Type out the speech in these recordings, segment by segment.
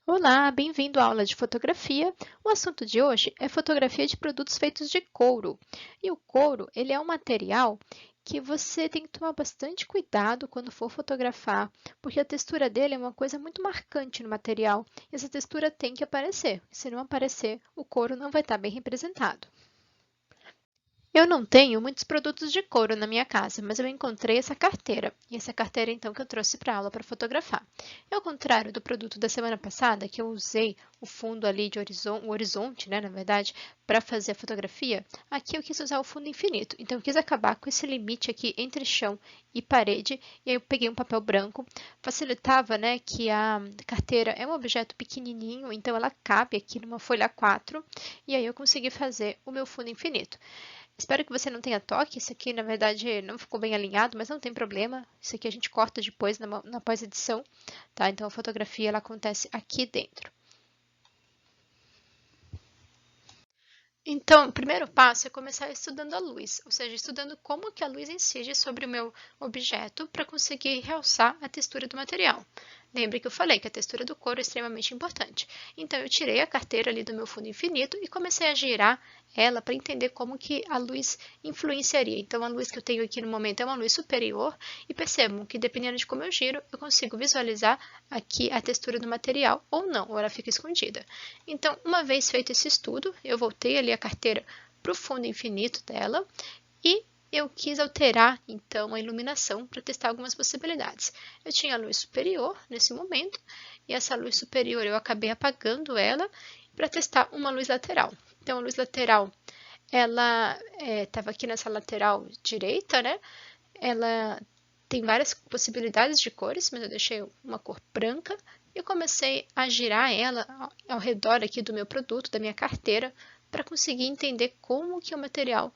Olá, bem-vindo à aula de fotografia. O assunto de hoje é fotografia de produtos feitos de couro. E o couro, ele é um material que você tem que tomar bastante cuidado quando for fotografar, porque a textura dele é uma coisa muito marcante no material. E essa textura tem que aparecer. Se não aparecer, o couro não vai estar bem representado. Eu não tenho muitos produtos de couro na minha casa, mas eu encontrei essa carteira. E essa carteira, então, que eu trouxe para a aula para fotografar. E ao contrário do produto da semana passada, que eu usei o fundo ali de o horizonte, né, na verdade, para fazer a fotografia, aqui eu quis usar o fundo infinito. Então, eu quis acabar com esse limite aqui entre chão e parede. E aí eu peguei um papel branco. Facilitava, né, que a carteira é um objeto pequenininho, então ela cabe aqui numa folha A4. E aí eu consegui fazer o meu fundo infinito. Espero que você não tenha toque. Isso aqui, na verdade, não ficou bem alinhado, mas não tem problema. Isso aqui a gente corta depois na pós-edição, tá? Então, a fotografia ela acontece aqui dentro. Então, o primeiro passo é começar estudando a luz, ou seja, estudando como que a luz incide sobre o meu objeto para conseguir realçar a textura do material. Lembre que eu falei que a textura do couro é extremamente importante. Então, eu tirei a carteira ali do meu fundo infinito e comecei a girar ela para entender como que a luz influenciaria. Então, a luz que eu tenho aqui no momento é uma luz superior e percebam que dependendo de como eu giro, eu consigo visualizar aqui a textura do material ou não, ou ela fica escondida. Então, uma vez feito esse estudo, eu voltei ali a carteira para o fundo infinito dela e eu quis alterar, então, a iluminação para testar algumas possibilidades. Eu tinha a luz superior nesse momento, e essa luz superior eu acabei apagando ela para testar uma luz lateral. Então, a luz lateral, ela estava aqui nessa lateral direita, né? Ela tem várias possibilidades de cores, mas eu deixei uma cor branca e comecei a girar ela ao redor aqui do meu produto, da minha carteira, para conseguir entender como que o material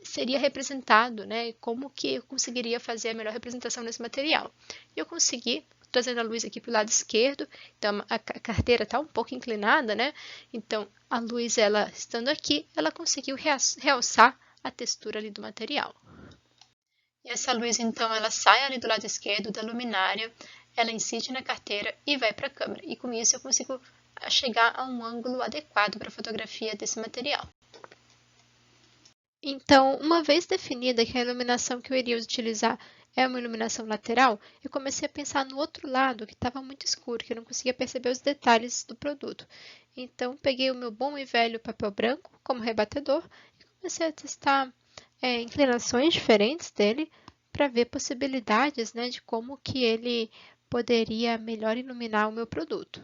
seria representado, né? Como que eu conseguiria fazer a melhor representação desse material. E eu consegui, trazendo a luz aqui para o lado esquerdo, então a carteira está um pouco inclinada, né? Então a luz, ela estando aqui, ela conseguiu realçar a textura ali do material. E essa luz, então, ela sai ali do lado esquerdo da luminária, ela incide na carteira e vai para a câmera. E com isso eu consigo chegar a um ângulo adequado para a fotografia desse material. Então, uma vez definida que a iluminação que eu iria utilizar é uma iluminação lateral, eu comecei a pensar no outro lado, que estava muito escuro, que eu não conseguia perceber os detalhes do produto. Então, peguei o meu bom e velho papel branco como rebatedor e comecei a testar inclinações diferentes dele para ver possibilidades, né, de como que ele poderia melhor iluminar o meu produto.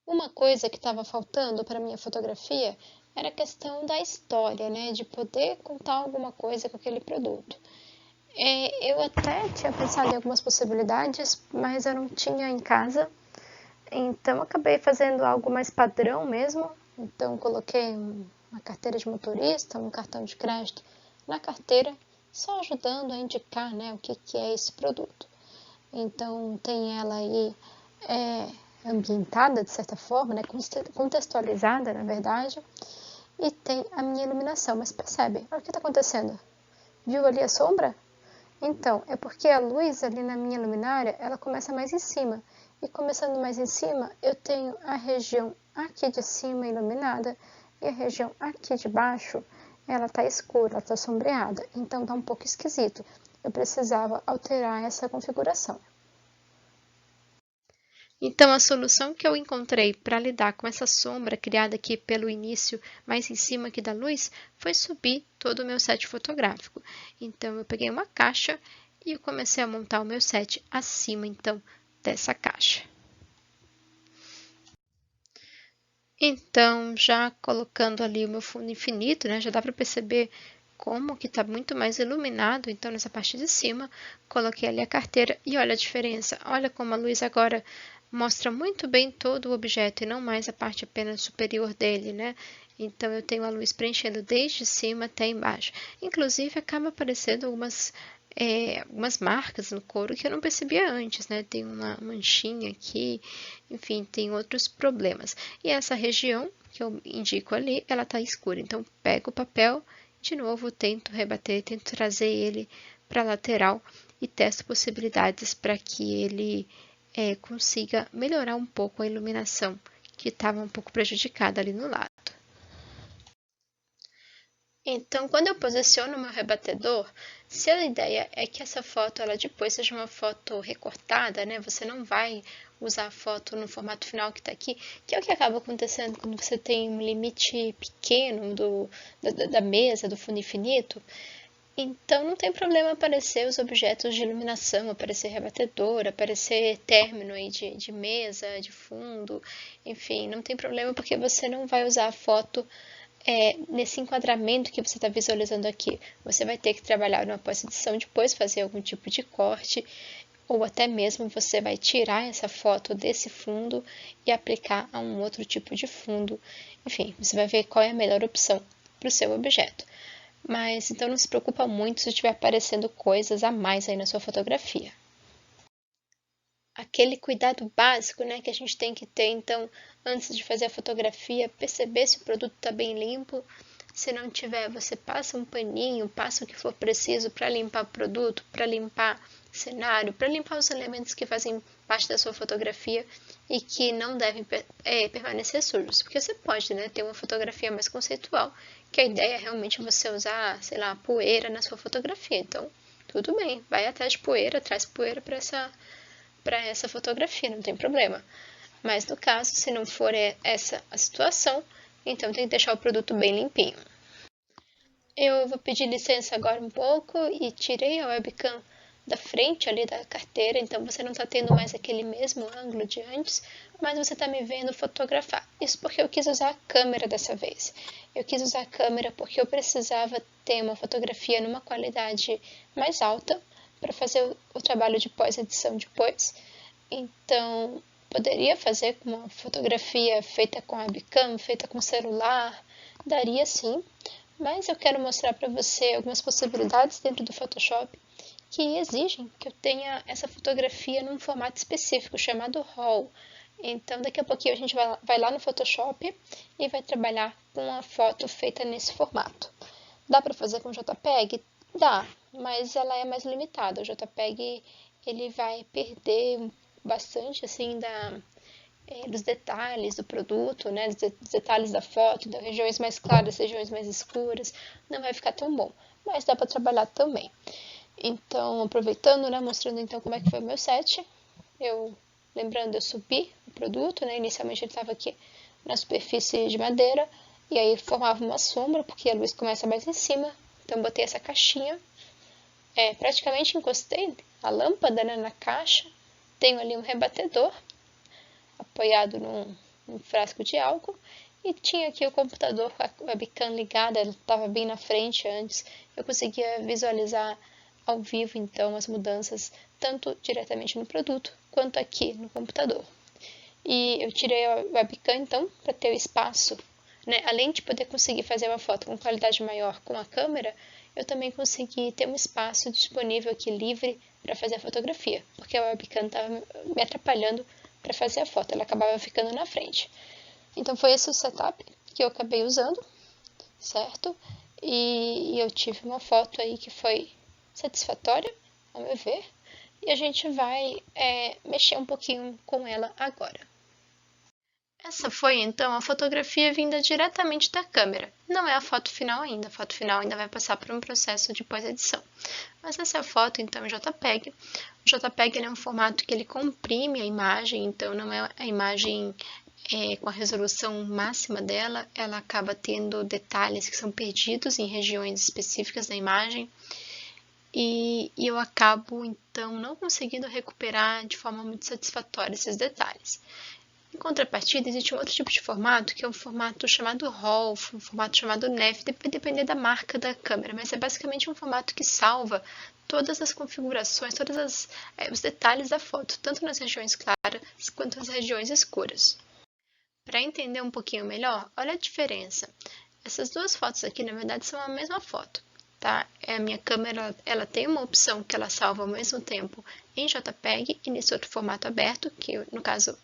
Uma coisa que estava faltando para minha fotografia era a questão da história, né? De poder contar alguma coisa com aquele produto. Eu até tinha pensado em algumas possibilidades, mas eu não tinha em casa, então acabei fazendo algo mais padrão mesmo. Então coloquei uma carteira de motorista, um cartão de crédito na carteira, só ajudando a indicar, né, o que é esse produto. Então tem ela aí ambientada de certa forma, né, contextualizada na verdade, e tem a minha iluminação. Mas percebe, olha o que está acontecendo. Viu ali a sombra? Então, é porque a luz ali na minha luminária, ela começa mais em cima. E começando mais em cima, eu tenho a região aqui de cima iluminada e a região aqui de baixo, ela está escura, ela está sombreada. Então, está um pouco esquisito. Eu precisava alterar essa configuração. Então, a solução que eu encontrei para lidar com essa sombra criada aqui pelo início, mais em cima aqui da luz, foi subir todo o meu set fotográfico. Então, eu peguei uma caixa e eu comecei a montar o meu set acima, então, dessa caixa. Então, já colocando ali o meu fundo infinito, né, já dá para perceber como que está muito mais iluminado. Então, nessa parte de cima, coloquei ali a carteira e olha a diferença. Olha como a luz agora mostra muito bem todo o objeto e não mais a parte apenas superior dele, né? Então, eu tenho a luz preenchendo desde cima até embaixo. Inclusive, acaba aparecendo algumas marcas no couro que eu não percebia antes, né? Tem uma manchinha aqui, enfim, tem outros problemas. E essa região que eu indico ali, ela tá escura. Então, pego o papel, de novo, tento rebater, tento trazer ele para a lateral e testo possibilidades para que ele consiga melhorar um pouco a iluminação, que estava um pouco prejudicada ali no lado. Então, quando eu posiciono o meu rebatedor, se a ideia é que essa foto ela depois seja uma foto recortada, né? Você não vai usar a foto no formato final que está aqui, que é o que acaba acontecendo quando você tem um limite pequeno da mesa, do fundo infinito. Então, não tem problema aparecer os objetos de iluminação, aparecer rebatedor, aparecer término aí de mesa, de fundo, enfim, não tem problema porque você não vai usar a foto nesse enquadramento que você está visualizando aqui. Você vai ter que trabalhar numa pós-edição depois, fazer algum tipo de corte, ou até mesmo você vai tirar essa foto desse fundo e aplicar a um outro tipo de fundo. Enfim, você vai ver qual é a melhor opção para o seu objeto. Mas então não se preocupa muito se estiver aparecendo coisas a mais aí na sua fotografia. Aquele cuidado básico, né, que a gente tem que ter, então, antes de fazer a fotografia, perceber se o produto está bem limpo. Se não tiver, você passa um paninho, passa o que for preciso para limpar o produto, para limpar o cenário, para limpar os elementos que fazem parte da sua fotografia e que não devem permanecer sujos. Porque você pode, né, ter uma fotografia mais conceitual, que a ideia é realmente você usar, sei lá, poeira na sua fotografia. Então, tudo bem, vai atrás de poeira, traz poeira para essa fotografia, não tem problema. Mas no caso, se não for essa a situação, então tem que deixar o produto bem limpinho. Eu vou pedir licença agora um pouco e tirei a webcam da frente ali da carteira, então você não está tendo mais aquele mesmo ângulo de antes, mas você está me vendo fotografar. Isso porque eu quis usar a câmera dessa vez. Eu quis usar a câmera porque eu precisava ter uma fotografia numa qualidade mais alta para fazer o trabalho de pós-edição depois. Então, poderia fazer com uma fotografia feita com webcam, feita com celular, daria sim, mas eu quero mostrar para você algumas possibilidades dentro do Photoshop que exigem que eu tenha essa fotografia num formato específico chamado RAW. Então, daqui a pouquinho a gente vai lá no Photoshop e vai trabalhar com a foto feita nesse formato. Dá para fazer com JPEG? Dá, mas ela é mais limitada. O JPEG ele vai perder bastante assim dos detalhes do produto, né, dos detalhes da foto, das regiões mais claras, regiões mais escuras, não vai ficar tão bom, mas dá para trabalhar também. Então, aproveitando, né, mostrando então como é que foi o meu set, lembrando, eu subi o produto, né, inicialmente ele estava aqui na superfície de madeira, e aí formava uma sombra, porque a luz começa mais em cima, então botei essa caixinha, praticamente encostei a lâmpada, né, na caixa, tenho ali um rebatedor, apoiado num frasco de álcool, e tinha aqui o computador com a webcam ligada, ela estava bem na frente antes, eu conseguia visualizar ao vivo então as mudanças, tanto diretamente no produto, quanto aqui no computador. E eu tirei a webcam então, para ter o espaço, né? Além de poder conseguir fazer uma foto com qualidade maior com a câmera, eu também consegui ter um espaço disponível aqui livre para fazer a fotografia, porque a webcam estava me atrapalhando para fazer a foto, ela acabava ficando na frente. Então foi esse o setup que eu acabei usando, certo? E eu tive uma foto aí que foi satisfatória, ao meu ver, e a gente vai mexer um pouquinho com ela agora. Essa foi então a fotografia vinda diretamente da câmera. Não é a foto final ainda, a foto final ainda vai passar por um processo de pós-edição. Mas essa é a foto então em JPEG. O JPEG é um formato que ele comprime a imagem, então não é a imagem com a resolução máxima dela, ela acaba tendo detalhes que são perdidos em regiões específicas da imagem. E eu acabo então não conseguindo recuperar de forma muito satisfatória esses detalhes. Em contrapartida, existe um outro tipo de formato, que é um formato chamado RAW, um formato chamado NEF, vai depender da marca da câmera, mas é basicamente um formato que salva todas as configurações, todos os detalhes da foto, tanto nas regiões claras quanto nas regiões escuras. Para entender um pouquinho melhor, olha a diferença. Essas duas fotos aqui, na verdade, são a mesma foto. Tá? A minha câmera ela tem uma opção que ela salva ao mesmo tempo em JPEG e nesse outro formato aberto, que no caso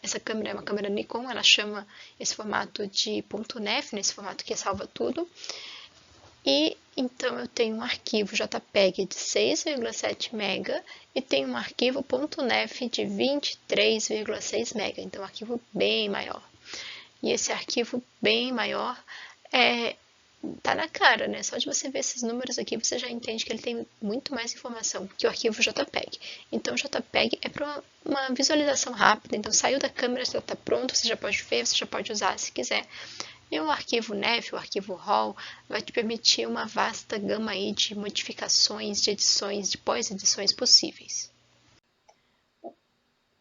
essa câmera é uma câmera Nikon, ela chama esse formato de .nef, nesse formato que salva tudo. E então eu tenho um arquivo JPEG de 6,7 MB e tenho um arquivo .nef de 23,6 MB, então um arquivo bem maior. E esse arquivo bem maior tá na cara, né? Só de você ver esses números aqui, você já entende que ele tem muito mais informação que o arquivo JPEG. Então, o JPEG é para uma visualização rápida, então saiu da câmera, já está pronto, você já pode ver, você já pode usar se quiser. E o arquivo NEF, o arquivo RAW, vai te permitir uma vasta gama aí de modificações, de edições, de pós-edições possíveis.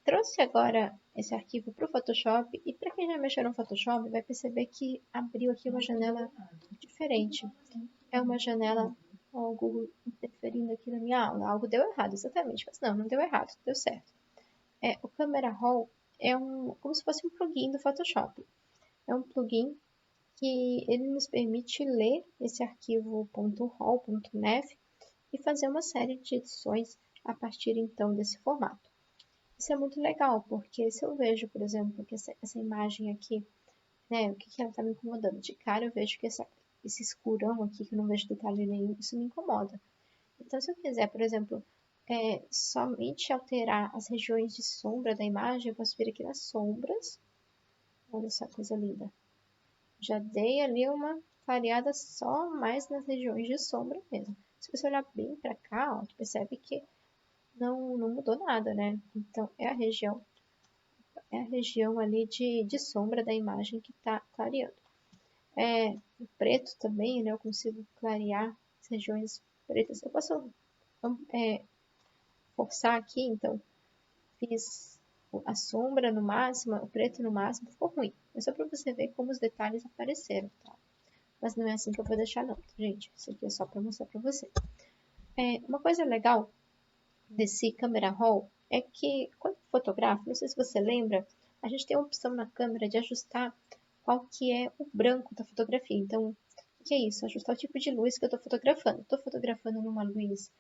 Trouxe agora esse arquivo para o Photoshop e para quem já mexeu no Photoshop vai perceber que abriu aqui uma janela diferente. É uma janela, ó, o Google interferindo aqui na minha aula. Algo deu errado, exatamente, mas não deu errado, deu certo. O Camera Raw é como se fosse um plugin do Photoshop. É um plugin que ele nos permite ler esse arquivo .raw, .nef e fazer uma série de edições a partir então desse formato. Isso é muito legal, porque se eu vejo, por exemplo, que essa imagem aqui, né, o que ela está me incomodando? De cara eu vejo que esse escurão aqui, que eu não vejo detalhe nenhum, isso me incomoda. Então, se eu quiser, por exemplo, somente alterar as regiões de sombra da imagem, eu posso vir aqui nas sombras. Olha essa coisa linda. Já dei ali uma clareada só mais nas regiões de sombra mesmo. Se você olhar bem para cá, ó, tu percebe que não mudou nada, né? Então, é a região ali de sombra da imagem que está clareando. O preto também, né? Eu consigo clarear as regiões pretas. Eu posso forçar aqui, então fiz a sombra no máximo, o preto no máximo, ficou ruim. É só para você ver como os detalhes apareceram, tá? Mas não é assim que eu vou deixar não, gente. Isso aqui é só para mostrar para você. Uma coisa legal desse Camera Raw é que quando eu fotografo, não sei se você lembra, a gente tem a opção na câmera de ajustar qual que é o branco da fotografia. Então, o que é isso? Ajustar o tipo de luz que eu estou fotografando. Estou fotografando numa luz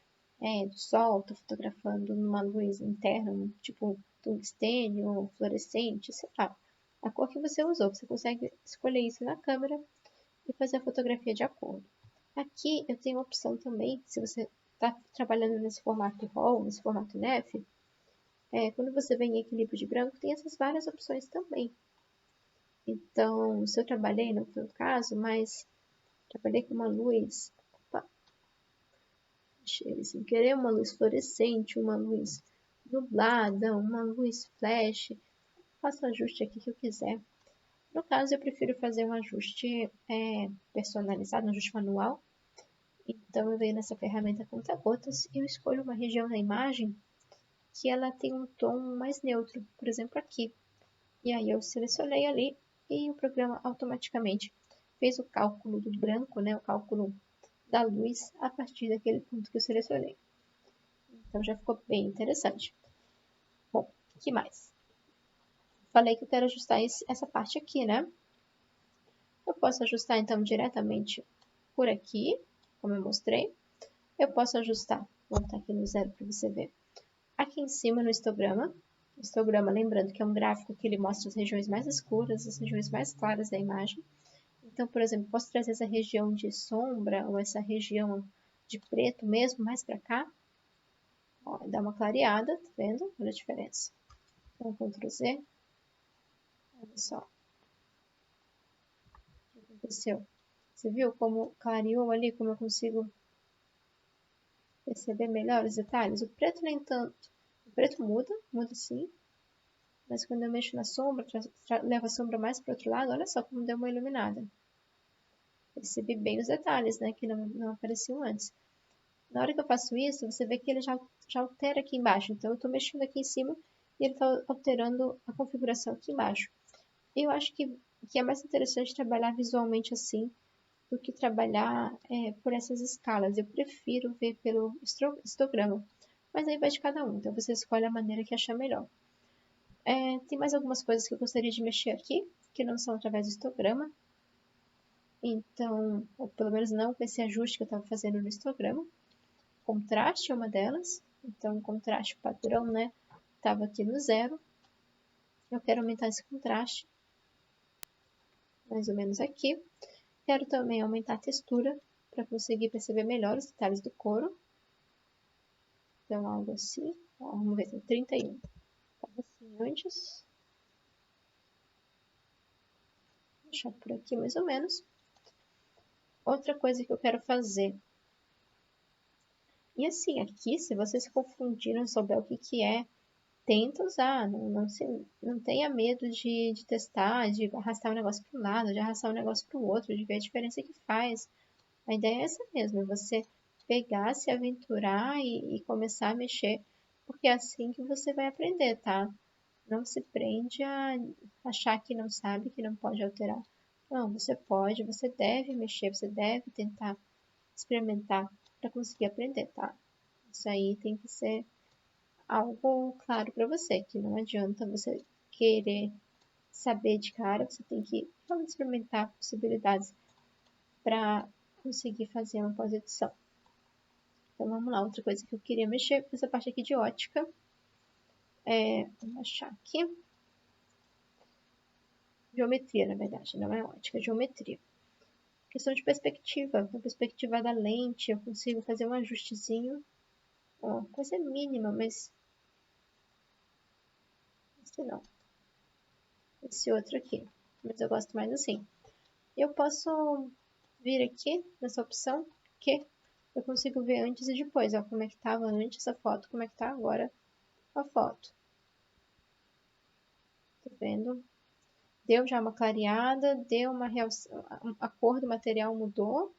do sol, estou fotografando numa luz interna, tipo tungstênio, fluorescente, sei lá. A cor que você usou, você consegue escolher isso na câmera e fazer a fotografia de acordo. Aqui eu tenho a opção também, se você está trabalhando nesse formato RAW, nesse formato NEF, quando você vem em equilíbrio de branco, tem essas várias opções também. Então, se eu trabalhei, não foi o caso, mas trabalhei com uma luz, achei sem querer uma luz fluorescente, uma luz nublada, uma luz flash, faço o ajuste aqui que eu quiser. No caso, eu prefiro fazer um ajuste personalizado, um ajuste manual. Então, eu venho nessa ferramenta conta-gotas e eu escolho uma região da imagem que ela tem um tom mais neutro, por exemplo, aqui. E aí eu selecionei ali e o programa automaticamente fez o cálculo do branco, né, o cálculo da luz a partir daquele ponto que eu selecionei. Então já ficou bem interessante. Bom, o que mais? Falei que eu quero ajustar essa parte aqui, né? Eu posso ajustar então diretamente por aqui, como eu mostrei. Eu posso ajustar, vou botar aqui no zero para você ver. Aqui em cima no histograma, lembrando que é um gráfico que ele mostra as regiões mais escuras, as regiões mais claras da imagem. Então, por exemplo, posso trazer essa região de sombra ou essa região de preto mesmo mais para cá. Ó, dá uma clareada, tá vendo? Olha a diferença. Então, Ctrl Z. Olha só o que aconteceu. Você viu como clareou ali, como eu consigo perceber melhor os detalhes? O preto nem tanto. O preto muda sim, mas quando eu mexo na sombra, levo a sombra mais para o outro lado, olha só como deu uma iluminada. Percebi bem os detalhes, né, que não apareciam antes. Na hora que eu faço isso, você vê que ele já altera aqui embaixo. Então, eu estou mexendo aqui em cima e ele está alterando a configuração aqui embaixo. Eu acho que é mais interessante trabalhar visualmente assim do que trabalhar por essas escalas. Eu prefiro ver pelo histograma. Mas aí vai de cada um, então você escolhe a maneira que achar melhor. Tem mais algumas coisas que eu gostaria de mexer aqui, que não são através do histograma. Então, ou pelo menos não com esse ajuste que eu estava fazendo no histograma. Contraste é uma delas. Então, o contraste padrão, né? Estava aqui no zero. Eu quero aumentar esse contraste. Mais ou menos aqui. Quero também aumentar a textura. para conseguir perceber melhor os detalhes do couro. Então, algo assim. Ó, vamos ver, tem 31. Estava assim antes. Vou deixar por aqui mais ou menos. Outra coisa que eu quero fazer. E assim, aqui, se você se confundir, não souber o que é, tenta usar. Não tenha medo de testar, de arrastar um negócio para um lado, de arrastar um negócio para o outro, de ver a diferença que faz. A ideia é essa mesmo, é você pegar, se aventurar e começar a mexer, porque é assim que você vai aprender, tá? Não se prende a achar que não sabe, que não pode alterar. Não, você pode, você deve mexer, você deve tentar experimentar para conseguir aprender, tá? Isso aí tem que ser algo claro para você, que não adianta você querer saber de cara, você tem que realmente experimentar possibilidades para conseguir fazer uma pós-edição. Então vamos lá, outra coisa que eu queria mexer, essa parte aqui de ótica. Vamos achar aqui. Geometria, na verdade, não é ótica, é geometria. Questão de perspectiva, na perspectiva da lente, eu consigo fazer um ajustezinho. Ó, coisa mínima, mas esse não. Esse outro aqui, mas eu gosto mais assim. Eu posso vir aqui nessa opção que eu consigo ver antes e depois, ó, como é que estava antes a foto, como é que está agora a foto. Tá vendo? Deu já uma clareada, deu uma realção, a cor do material mudou.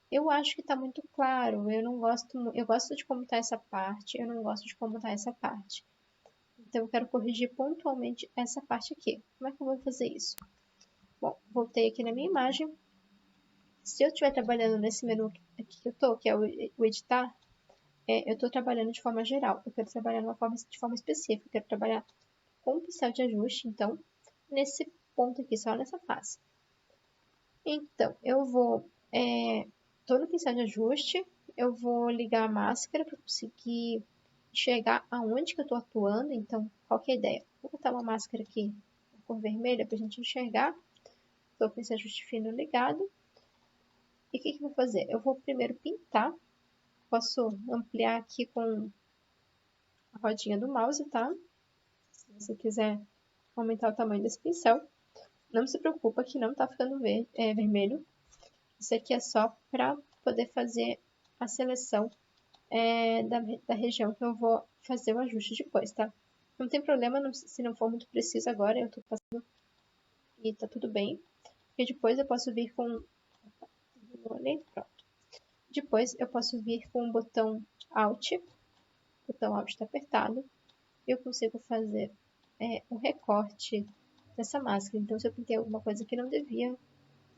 Eu acho que está muito claro, eu gosto de como está essa parte, eu não gosto de como está essa parte. Então eu quero corrigir pontualmente essa parte aqui. Como é que eu vou fazer isso? Bom, voltei aqui na minha imagem. Se eu estiver trabalhando nesse menu aqui que eu estou, que é o editar, eu estou trabalhando de forma geral. Eu quero trabalhar de forma específica. Eu quero trabalhar com o pincel de ajuste, então, nesse ponto aqui, só nessa face. Então, eu vou... Estou no pincel de ajuste, eu vou ligar a máscara para conseguir enxergar aonde que eu estou atuando. Então, qual que é a ideia? Vou botar uma máscara aqui, cor vermelha, para a gente enxergar. Estou com o pincel de ajuste fino ligado. E o que eu vou fazer? Eu vou primeiro pintar. Posso ampliar aqui com a rodinha do mouse, tá? Se você quiser aumentar o tamanho desse pincel. Não se preocupa que não tá ficando vermelho. Isso aqui é só para poder fazer a seleção da região que eu vou fazer o ajuste depois, tá? Não tem problema se não for muito preciso agora, eu tô passando e tá tudo bem. E depois eu posso vir com... Pronto. Depois eu posso vir com o botão Alt. O botão Alt está apertado. Eu consigo fazer o recorte dessa máscara. Então, se eu pintei alguma coisa que não devia,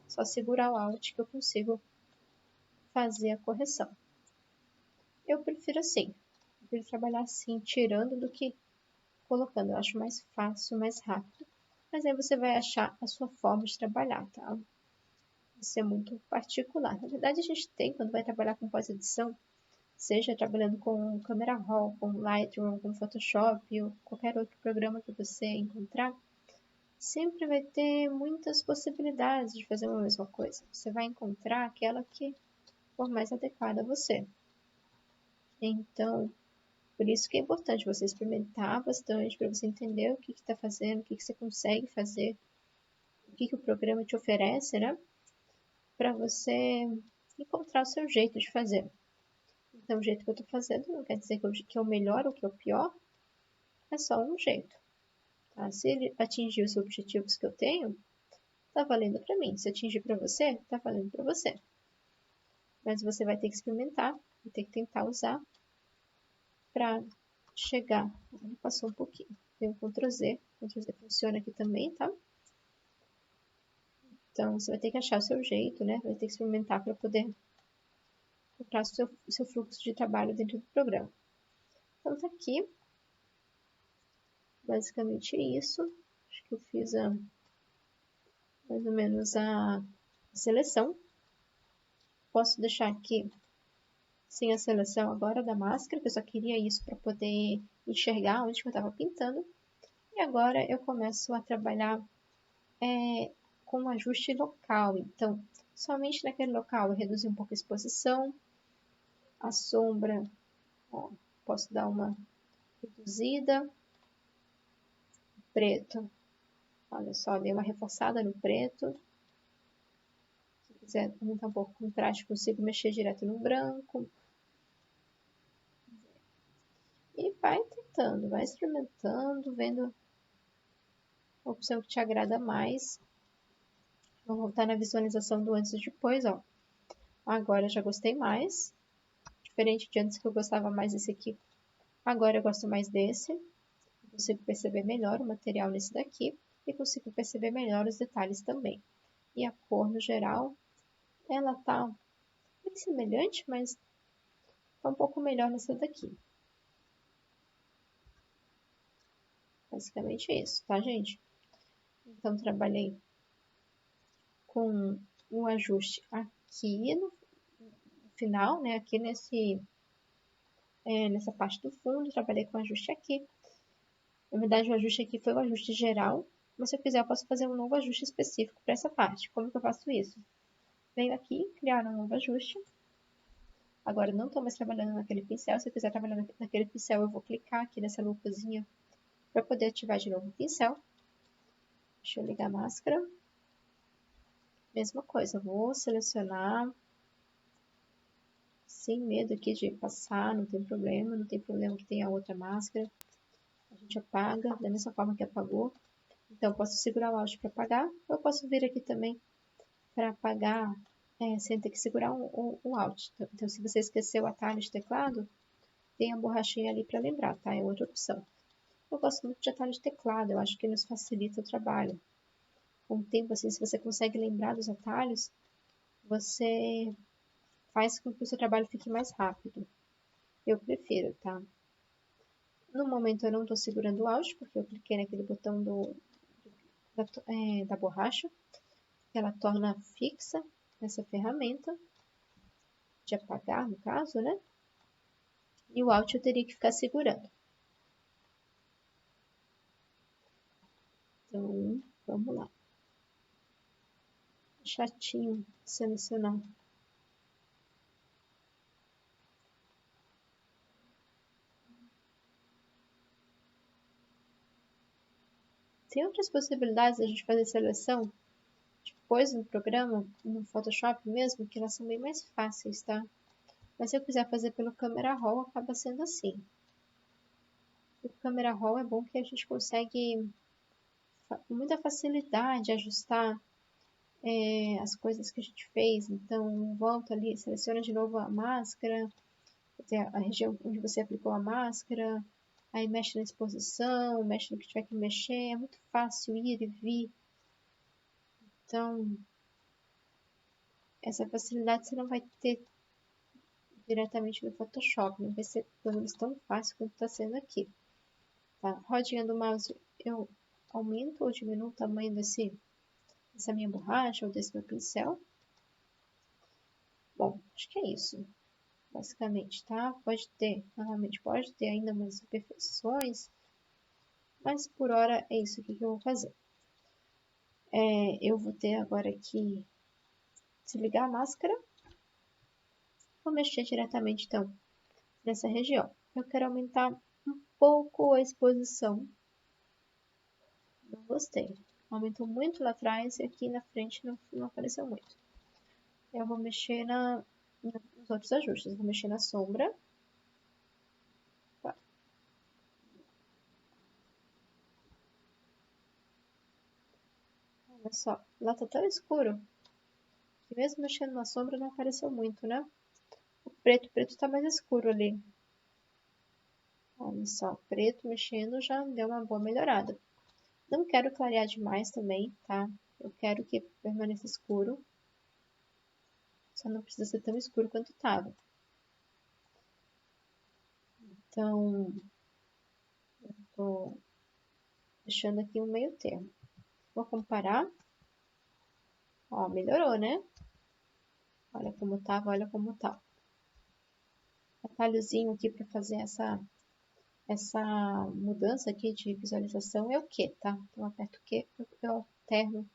só segurar o Alt que eu consigo fazer a correção. Eu prefiro assim. Eu prefiro trabalhar assim, tirando do que colocando. Eu acho mais fácil, mais rápido. Mas aí você vai achar a sua forma de trabalhar, tá? Isso é muito particular. Na verdade, a gente tem, quando vai trabalhar com pós-edição, seja trabalhando com Camera Raw, com Lightroom, com Photoshop ou qualquer outro programa que você encontrar, sempre vai ter muitas possibilidades de fazer uma mesma coisa. Você vai encontrar aquela que for mais adequada a você. Então, por isso que é importante você experimentar bastante para você entender o que está fazendo, o que você consegue fazer, o que o programa te oferece, né? Para você encontrar o seu jeito de fazer. Então, o jeito que eu estou fazendo não quer dizer que é o melhor ou que é o pior, é só um jeito. Tá? Se ele atingir os objetivos que eu tenho, tá valendo para mim. Se atingir para você, tá valendo para você. Mas você vai ter que experimentar, vai ter que tentar usar para chegar. Passou um pouquinho. Tem o Ctrl Z funciona aqui também, tá? Então, você vai ter que achar o seu jeito, né? Vai ter que experimentar para poder encontrar o seu fluxo de trabalho dentro do programa. Então, tá aqui. Basicamente isso. Acho que eu fiz mais ou menos a seleção. Posso deixar aqui sem a seleção agora da máscara, que eu só queria isso para poder enxergar onde que eu estava pintando. E agora eu começo a trabalhar com ajuste local. Então, somente naquele local. Eu reduzi um pouco a exposição, a sombra, ó, posso dar uma reduzida. Preto, olha só, dei uma reforçada no preto. Se quiser aumentar um pouco o contraste, consigo mexer direto no branco. E vai tentando, vai experimentando, vendo a opção que te agrada mais. Vou voltar na visualização do antes e depois, ó. Agora eu já gostei mais. Diferente de antes que eu gostava mais desse aqui. Agora eu gosto mais desse. Consigo perceber melhor o material nesse daqui. E consigo perceber melhor os detalhes também. E a cor no geral, ela tá bem semelhante, mas tá um pouco melhor nessa daqui. Basicamente isso, tá, gente? Então, trabalhei com um ajuste aqui no final, né? Aqui nessa parte do fundo, trabalhei com ajuste aqui. Na verdade, o ajuste aqui foi o ajuste geral, mas se eu quiser, eu posso fazer um novo ajuste específico para essa parte. Como que eu faço isso? Venho aqui, criar um novo ajuste. Agora, não estou mais trabalhando naquele pincel. Se eu quiser trabalhar naquele pincel, eu vou clicar aqui nessa lupazinha para poder ativar de novo o pincel. Deixa eu ligar a máscara. Mesma coisa, vou selecionar sem medo aqui de passar, não tem problema que tenha outra máscara. A gente apaga da mesma forma que apagou. Então, eu posso segurar o Alt para apagar, ou eu posso vir aqui também para apagar sem ter que segurar o Alt. Então, se você esqueceu o atalho de teclado, tem a borrachinha ali para lembrar, tá? É outra opção. Eu gosto muito de atalho de teclado, eu acho que nos facilita o trabalho. Com o tempo, assim, se você consegue lembrar dos atalhos, você faz com que o seu trabalho fique mais rápido. Eu prefiro, tá? No momento eu não estou segurando o Alt, porque eu cliquei naquele botão da borracha, que ela torna fixa essa ferramenta, de apagar no caso, né? E o Alt eu teria que ficar segurando. Então, vamos lá. Chatinho selecionar. Tem outras possibilidades de a gente fazer seleção depois no programa, no Photoshop mesmo, que elas são bem mais fáceis, tá? Mas se eu quiser fazer pelo Camera Raw, acaba sendo assim. O Camera Raw é bom que a gente consegue com muita facilidade ajustar as coisas que a gente fez. Então, volta ali, seleciona de novo a máscara, a região onde você aplicou a máscara, aí mexe na exposição, mexe no que tiver que mexer. É muito fácil ir e vir. Então, essa facilidade você não vai ter diretamente no Photoshop, não vai ser pelo menos tão fácil quanto está sendo aqui. Tá? Rodinha do mouse, eu aumento ou diminuo o tamanho dessa minha borracha ou desse meu pincel. Bom, acho que é isso, basicamente, tá? Pode ter, novamente, pode ter ainda umas imperfeições, mas por hora é isso aqui que eu vou fazer. Eu vou ter agora que desligar a máscara. Vou mexer diretamente, então, nessa região. Eu quero aumentar um pouco a exposição. Não gostei. Aumentou muito lá atrás e aqui na frente não apareceu muito. Eu vou mexer nos outros ajustes. Vou mexer na sombra. Tá. Olha só, lá tá tão escuro que mesmo mexendo na sombra não apareceu muito, né? O preto tá mais escuro ali. Olha só, preto mexendo já deu uma boa melhorada. Não quero clarear demais também, tá? Eu quero que permaneça escuro. Só não precisa ser tão escuro quanto estava. Então, eu tô deixando aqui um meio termo. Vou comparar. Ó, melhorou, né? Olha como tava, olha como tá. Atalhozinho aqui para fazer essa mudança aqui de visualização é o Q, tá? Então, eu aperto o Q, eu alterno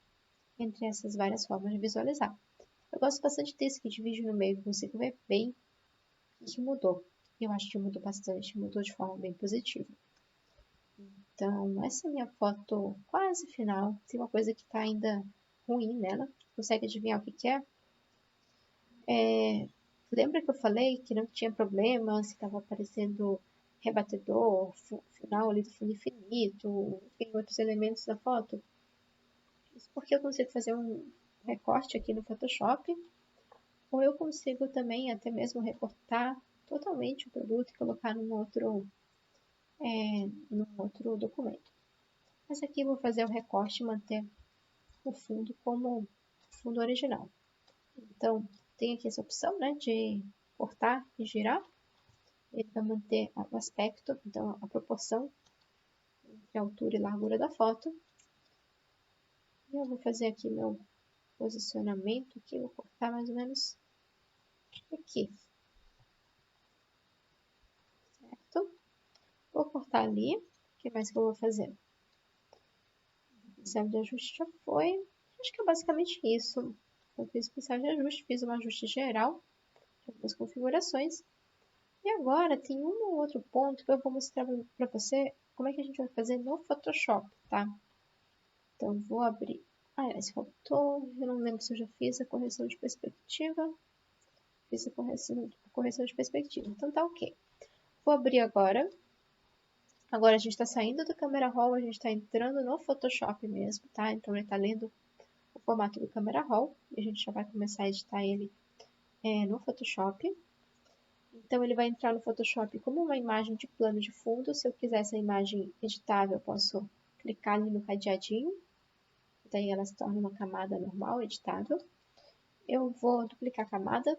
entre essas várias formas de visualizar. Eu gosto bastante desse que divide no meio, que eu consigo ver bem o que mudou. Eu acho que mudou bastante, mudou de forma bem positiva. Então, essa é a minha foto quase final. Tem uma coisa que está ainda ruim nela. Consegue adivinhar o que que é? Lembra que eu falei que não tinha problema se estava aparecendo rebatedor, final ali do fundo infinito, enfim, outros elementos da foto? Isso porque eu consigo fazer um recorte aqui no Photoshop, ou eu consigo também até mesmo recortar totalmente o produto e colocar num outro documento. Mas aqui eu vou fazer o recorte e manter o fundo como fundo original. Então, tem aqui essa opção, né, de cortar e girar. Ele vai manter o aspecto, então a proporção entre a altura e largura da foto. E eu vou fazer aqui meu posicionamento aqui, vou cortar mais ou menos aqui, certo? Vou cortar ali, o que mais que eu vou fazer? O pincel de ajuste já foi, acho que é basicamente isso. Eu fiz o pincel de ajuste, fiz um ajuste geral de algumas configurações. E agora tem um ou outro ponto que eu vou mostrar para você como é que a gente vai fazer no Photoshop, tá? Então, vou abrir. Esse faltou. Eu não lembro se eu já fiz a correção de perspectiva. Fiz a correção de perspectiva. Então, tá ok. Vou abrir agora. Agora a gente está saindo do Camera Raw, a gente está entrando no Photoshop mesmo, tá? Então, ele está lendo o formato do Camera Raw. E a gente já vai começar a editar ele no Photoshop. Então, ele vai entrar no Photoshop como uma imagem de plano de fundo. Se eu quiser essa imagem editável, eu posso clicar ali no cadeadinho. Daí ela se torna uma camada normal, editável. Eu vou duplicar a camada,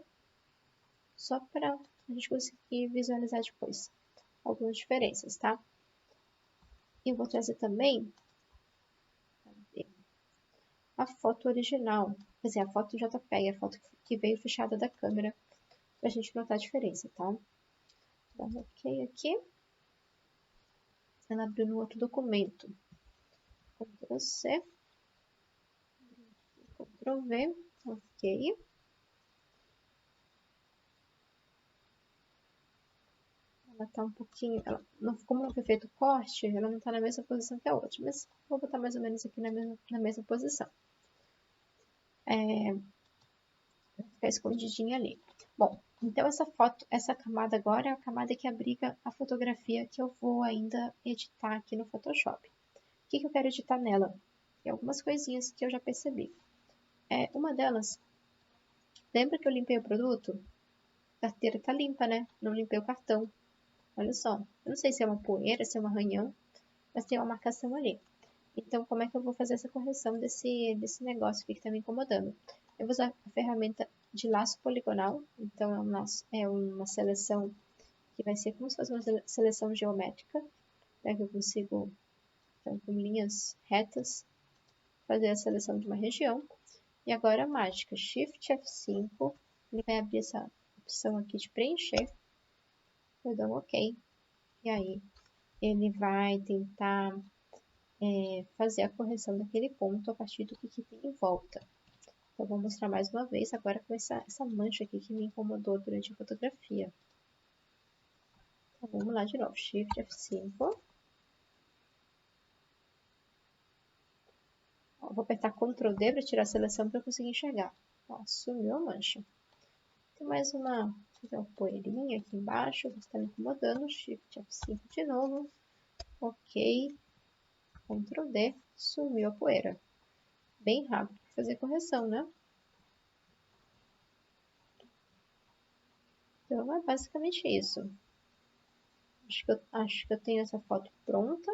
só para a gente conseguir visualizar depois algumas diferenças, tá? E eu vou trazer também a foto original, quer dizer, a foto JPEG, a foto que veio fechada da câmera, para a gente notar a diferença, tá? Dá um ok aqui. Ela abriu no outro documento. Ctrl C, Ctrl V, ok. Ela tá um pouquinho, como não foi feito o corte, ela não tá na mesma posição que a outra, mas vou botar mais ou menos aqui na mesma posição. Vai ficar escondidinha ali. Bom, então essa camada agora é a camada que abriga a fotografia que eu vou ainda editar aqui no Photoshop. O que eu quero editar nela? Tem algumas coisinhas que eu já percebi. Uma delas, lembra que eu limpei o produto? A carteira tá limpa, né? Não limpei o cartão. Olha só, eu não sei se é uma poeira, se é um arranhão, mas tem uma marcação ali. Então, como é que eu vou fazer essa correção desse negócio aqui que está me incomodando? Eu vou usar a ferramenta de laço poligonal. Então, é uma seleção que vai ser como se fosse uma seleção geométrica, né, que eu consigo, então, com linhas retas, fazer a seleção de uma região. E agora a mágica, Shift F5, ele vai abrir essa opção aqui de preencher. Eu dou um OK. E aí, ele vai tentar fazer a correção daquele ponto a partir do que tem em volta. Então, vou mostrar mais uma vez agora com essa mancha aqui que me incomodou durante a fotografia. Então, vamos lá de novo, Shift F5. Vou apertar Ctrl D para tirar a seleção para eu conseguir enxergar. Sumiu a mancha. Tem mais uma poeirinha aqui embaixo que está me incomodando. Shift F5 de novo. OK. Ctrl D. Sumiu a poeira. Bem rápido para fazer correção, né? Então, é basicamente isso. Acho que eu tenho essa foto pronta.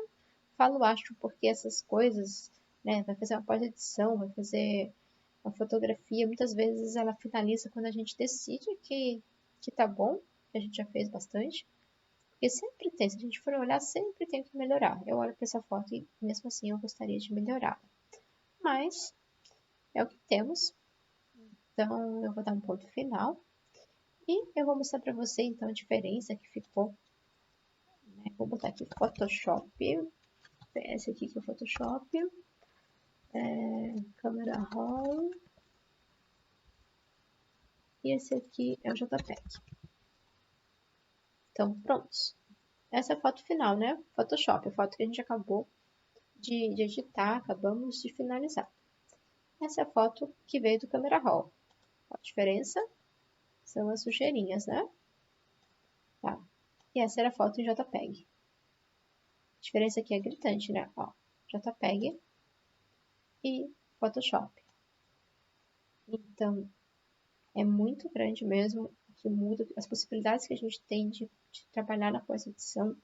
Falo acho porque essas coisas, né, vai fazer uma pós-edição, vai fazer uma fotografia, muitas vezes ela finaliza quando a gente decide que tá bom, que a gente já fez bastante. Porque sempre tem, se a gente for olhar, sempre tem que melhorar. Eu olho para essa foto e mesmo assim eu gostaria de melhorar. Mas é o que temos. Então eu vou dar um ponto final. E eu vou mostrar para você então a diferença que ficou. Vou botar aqui Photoshop. Esse aqui que é o Photoshop. Camera Raw. e esse aqui é o JPEG. Então, prontos. Essa é a foto final, né? Photoshop, a foto que a gente acabou de editar, acabamos de finalizar. Essa é a foto que veio do Camera Raw. A diferença são as sujeirinhas, né? Tá. E essa era a foto em JPEG. A diferença aqui é gritante, né? Ó, JPEG e Photoshop. Então, é muito grande mesmo o que muda, as possibilidades que a gente tem de trabalhar na pós-edição.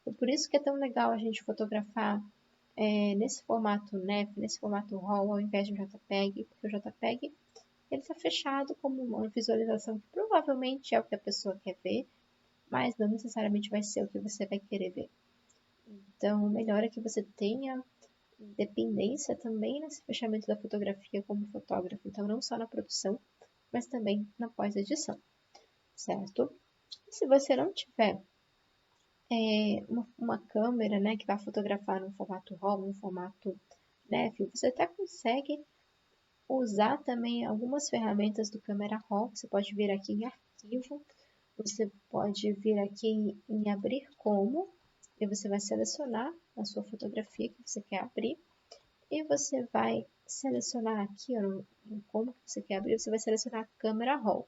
E por isso que é tão legal a gente fotografar nesse formato NEF, nesse formato RAW, ao invés de um JPEG, porque o JPEG ele está fechado como uma visualização que provavelmente é o que a pessoa quer ver, mas não necessariamente vai ser o que você vai querer ver. Então, o melhor é que você tenha independência também nesse fechamento da fotografia como fotógrafo. Então, não só na produção, mas também na pós-edição, certo? E se você não tiver uma câmera, né, que vai fotografar no formato RAW, no formato NEF, você até consegue usar também algumas ferramentas do Camera Raw. Você pode vir aqui em Arquivo, você pode vir aqui em Abrir Como, e você vai selecionar a sua fotografia que você quer abrir, e você vai selecionar aqui, ó, no como que você quer abrir, você vai selecionar a Camera Raw.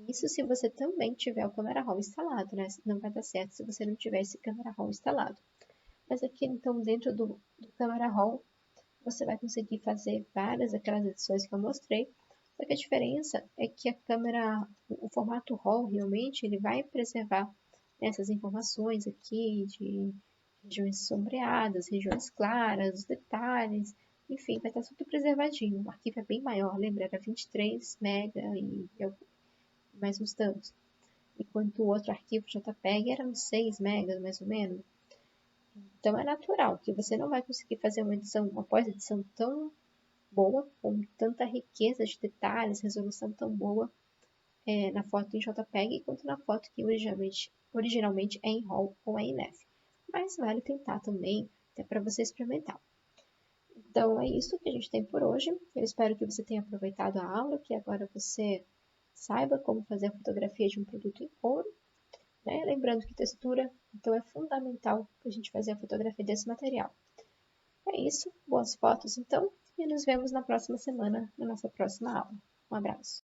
Isso se você também tiver o Camera Raw instalado, né? Não vai dar certo se você não tiver esse Camera Raw instalado. Mas aqui, então, dentro do Camera Raw, você vai conseguir fazer várias daquelas edições que eu mostrei. Só que a diferença é que a câmera, o formato RAW, realmente, ele vai preservar essas informações aqui de regiões sombreadas, regiões claras, detalhes, enfim, vai estar tudo preservadinho. O arquivo é bem maior, lembra? Era 23 MB e mais uns tantos. Enquanto o outro arquivo JPEG era uns 6 MB, mais ou menos. Então é natural que você não vai conseguir fazer uma pós-edição tão boa, com tanta riqueza de detalhes, resolução tão boa na foto em JPEG, quanto na foto que originalmente é em RAW ou é em NEF. Mas vale tentar também, até para você experimentar. Então é isso que a gente tem por hoje. Eu espero que você tenha aproveitado a aula, que agora você saiba como fazer a fotografia de um produto em couro. Né? Lembrando que textura, então, é fundamental para a gente fazer a fotografia desse material. É isso, boas fotos então, e nos vemos na próxima semana, na nossa próxima aula. Um abraço.